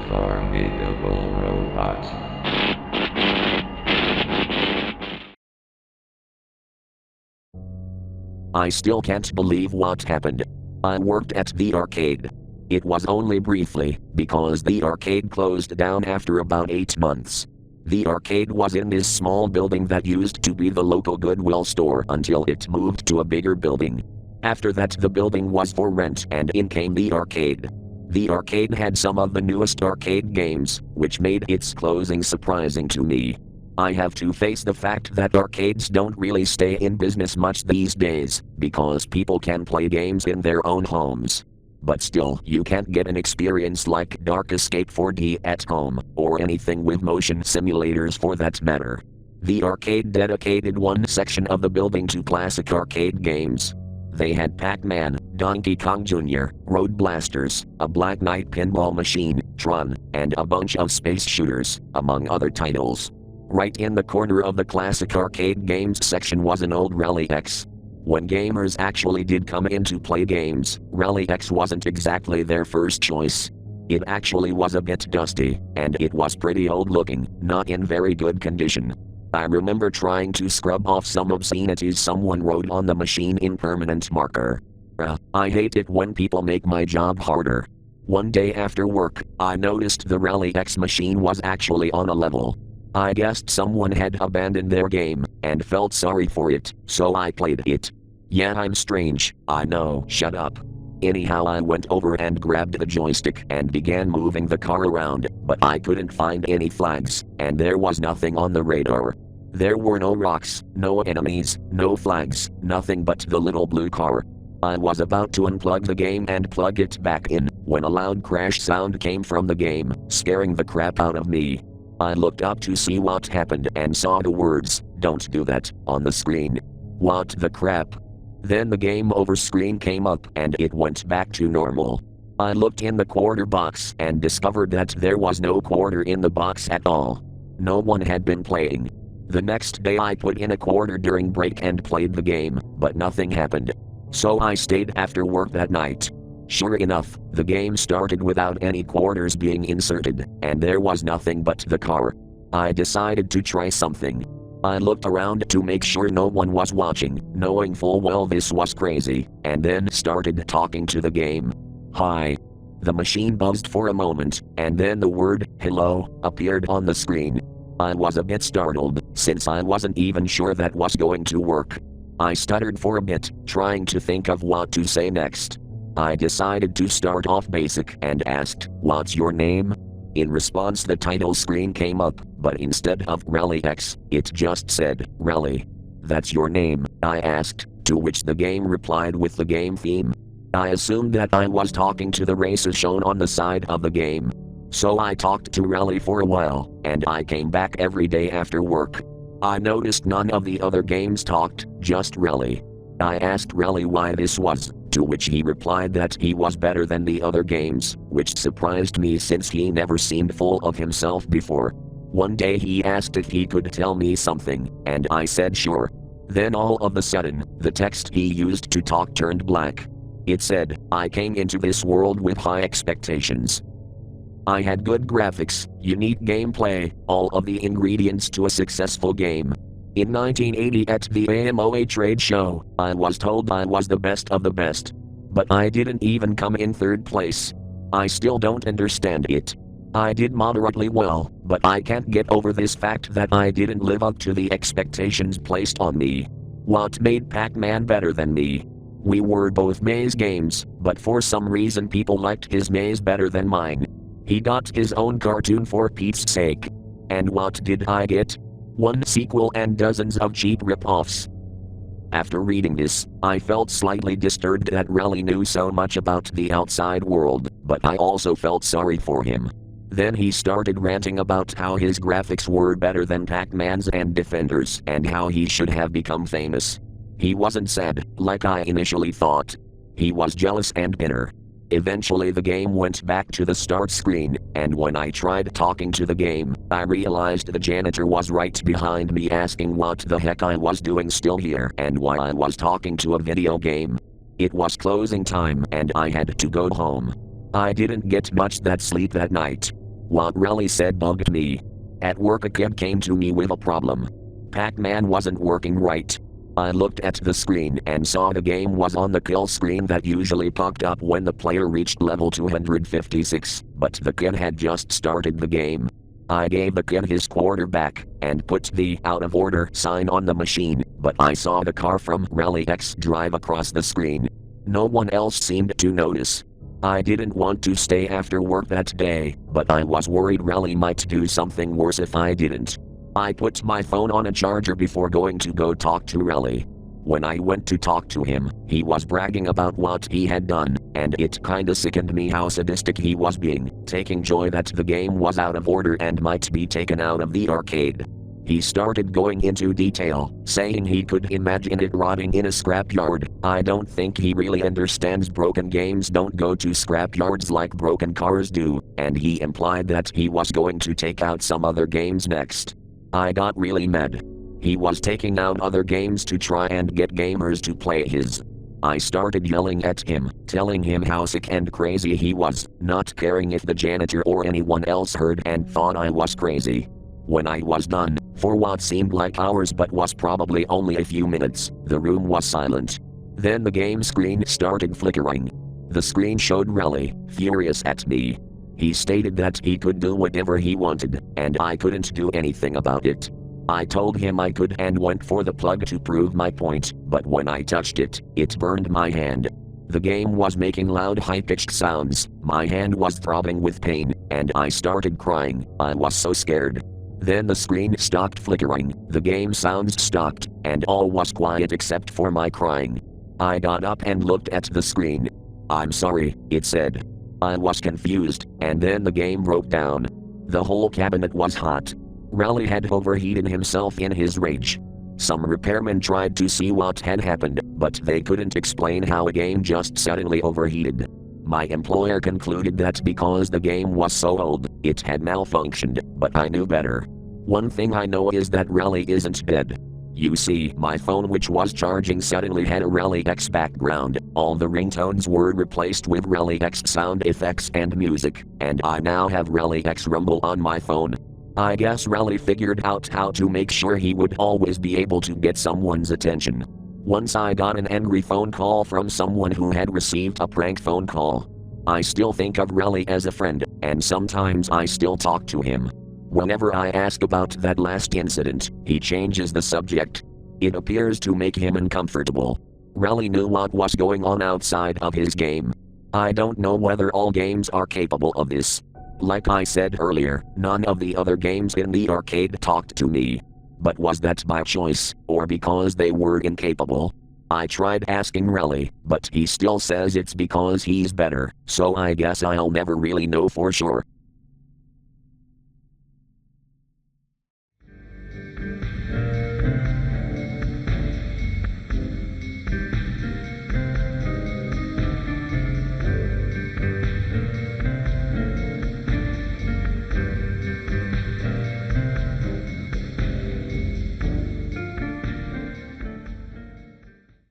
formidable robot. I still can't believe what happened. I worked at the arcade. It was only briefly, because the arcade closed down after about 8 months. The arcade was in this small building that used to be the local Goodwill store until it moved to a bigger building. After that, the building was for rent and in came the arcade. The arcade had some of the newest arcade games, which made its closing surprising to me. I have to face the fact that arcades don't really stay in business much these days, because people can play games in their own homes. But still, you can't get an experience like Dark Escape 4D at home, or anything with motion simulators for that matter. The arcade dedicated one section of the building to classic arcade games. They had Pac-Man, Donkey Kong Jr., Road Blasters, a Black Knight pinball machine, Tron, and a bunch of space shooters, among other titles. Right in the corner of the classic arcade games section was an old Rally X. When gamers actually did come in to play games, Rally X wasn't exactly their first choice. It actually was a bit dusty, and it was pretty old looking, not in very good condition. I remember trying to scrub off some obscenities someone wrote on the machine in permanent marker. I hate it when people make my job harder. One day after work, I noticed the Rally X machine was actually on a level. I guessed someone had abandoned their game, and felt sorry for it, so I played it. Yeah, I'm strange, I know, shut up. Anyhow, I went over and grabbed the joystick and began moving the car around, but I couldn't find any flags, and there was nothing on the radar. There were no rocks, no enemies, no flags, nothing but the little blue car. I was about to unplug the game and plug it back in, when a loud crash sound came from the game, scaring the crap out of me. I looked up to see what happened and saw the words, "Don't do that," on the screen. What the crap? Then the game over screen came up and it went back to normal. I looked in the quarter box and discovered that there was no quarter in the box at all. No one had been playing. The next day I put in a quarter during break and played the game, but nothing happened. So I stayed after work that night. Sure enough, the game started without any quarters being inserted, and there was nothing but the car. I decided to try something. I looked around to make sure no one was watching, knowing full well this was crazy, and then started talking to the game. "Hi." The machine buzzed for a moment, and then the word, "hello," appeared on the screen. I was a bit startled, since I wasn't even sure that was going to work. I stuttered for a bit, trying to think of what to say next. I decided to start off basic and asked, "What's your name?" In response, the title screen came up, but instead of Rally X, it just said, "Rally." "That's your name?" I asked, to which the game replied with the game theme. I assumed that I was talking to the races shown on the side of the game. So I talked to Rally for a while, and I came back every day after work. I noticed none of the other games talked, just Rally. I asked Rally why this was, to which he replied that he was better than the other games, which surprised me since he never seemed full of himself before. One day he asked if he could tell me something, and I said sure. Then all of a sudden, the text he used to talk turned black. It said, "I came into this world with high expectations. I had good graphics, unique gameplay, all of the ingredients to a successful game. In 1980 at the AMOA trade show, I was told I was the best of the best. But I didn't even come in third place. I still don't understand it. I did moderately well, but I can't get over this fact that I didn't live up to the expectations placed on me. What made Pac-Man better than me? We were both maze games, but for some reason people liked his maze better than mine. He got his own cartoon for Pete's sake. And what did I get? One sequel and dozens of cheap rip-offs." After reading this, I felt slightly disturbed that Rally knew so much about the outside world, but I also felt sorry for him. Then he started ranting about how his graphics were better than Pac-Man's and Defender's and how he should have become famous. He wasn't sad, like I initially thought. He was jealous and bitter. Eventually the game went back to the start screen, and when I tried talking to the game, I realized the janitor was right behind me asking what the heck I was doing still here and why I was talking to a video game. It was closing time and I had to go home. I didn't get much that sleep that night. What Relly said bugged me. At work a kid came to me with a problem. Pac-Man wasn't working right. I looked at the screen and saw the game was on the kill screen that usually popped up when the player reached level 256, but the kid had just started the game. I gave the kid his quarterback and put the out of order sign on the machine, but I saw the car from Rally X drive across the screen. No one else seemed to notice. I didn't want to stay after work that day, but I was worried Rally might do something worse if I didn't. I put my phone on a charger before going to go talk to Rally. When I went to talk to him, he was bragging about what he had done, and it kinda sickened me how sadistic he was being, taking joy that the game was out of order and might be taken out of the arcade. He started going into detail, saying he could imagine it rotting in a scrapyard. I don't think he really understands broken games don't go to scrapyards like broken cars do, and he implied that he was going to take out some other games next. I got really mad. He was taking out other games to try and get gamers to play his. I started yelling at him, telling him how sick and crazy he was, not caring if the janitor or anyone else heard and thought I was crazy. When I was done, for what seemed like hours but was probably only a few minutes, the room was silent. Then the game screen started flickering. The screen showed Rally, furious at me. He stated that he could do whatever he wanted, and I couldn't do anything about it. I told him I could and went for the plug to prove my point, but when I touched it, it burned my hand. The game was making loud high-pitched sounds, my hand was throbbing with pain, and I started crying. I was so scared. Then the screen stopped flickering, the game sounds stopped, and all was quiet except for my crying. I got up and looked at the screen. "I'm sorry," it said. I was confused, and then the game broke down. The whole cabinet was hot. Rally had overheated himself in his rage. Some repairmen tried to see what had happened, but they couldn't explain how a game just suddenly overheated. My employer concluded that because the game was so old, it had malfunctioned, but I knew better. One thing I know is that Rally isn't dead. You see, my phone which was charging suddenly had a Rally X background, all the ringtones were replaced with Rally X sound effects and music, and I now have Rally X Rumble on my phone. I guess Rally figured out how to make sure he would always be able to get someone's attention. Once I got an angry phone call from someone who had received a prank phone call. I still think of Rally as a friend, and sometimes I still talk to him. Whenever I ask about that last incident, he changes the subject. It appears to make him uncomfortable. Rally knew what was going on outside of his game. I don't know whether all games are capable of this. Like I said earlier, none of the other games in the arcade talked to me. But was that by choice, or because they were incapable? I tried asking Rally, but he still says it's because he's better, so I guess I'll never really know for sure.